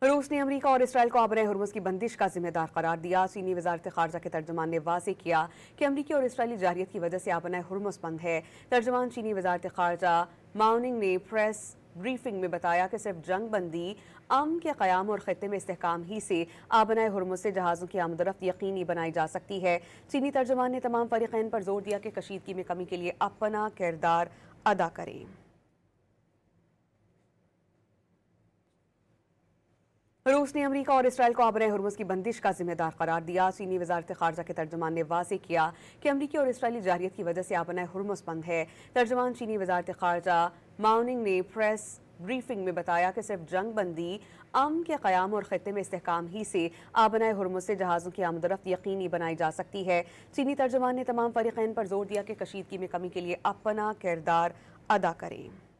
रूस ने अमरीका और इसराइल को आबराए हुर्मुज़ की बंदिश का जिम्मेदार करार दिया। चीनी वजारत खारजा के तर्जुमान ने वाज़ेह किया कि अमरीकी और इसराइली जारियत की वजह से आबराए हुर्मुज़ बंद है। तर्जुमान चीनी वजारत खारजा माओनिंग ने प्रेस ब्रीफिंग में बताया कि सिर्फ जंग बंदी, अमन के क़याम और ख़ित्ते में इस्तेहकाम ही से आबराए हुर्मुज़ से जहाज़ों की आमदरफ्त यकीनी बनाई जा सकती है। चीनी तर्जुमान ने तमाम फ़रीक़ैन पर जोर दिया कि कशीदगी में कमी के लिए अपना किरदार अदा करें। रूस ने अमरीका और इसराइल को आबराए हुर्मुज़ की बंदिश का जिम्मेदार करार दिया। चीनी वजारत खारजा के तर्जुमान ने वाज़ेह किया कि अमरीकी और इसराइली जारियत की वजह से आबराए हुर्मुज़ बंद है। तर्जुमान चीनी वजारत खारजा माओनिंग ने प्रेस ब्रीफिंग में बताया कि सिर्फ जंग बंदी, अमन के क़याम और ख़ित्ते में इस्तेहकाम ही से आबराए हुर्मुज़ से जहाज़ों की आमदरफ्त यकीनी बनाई जा सकती है। चीनी तर्जुमान ने तमाम फ़रीक़ैन पर जोर दिया कि कशीदगी में कमी के लिए अपना किरदार अदा करें।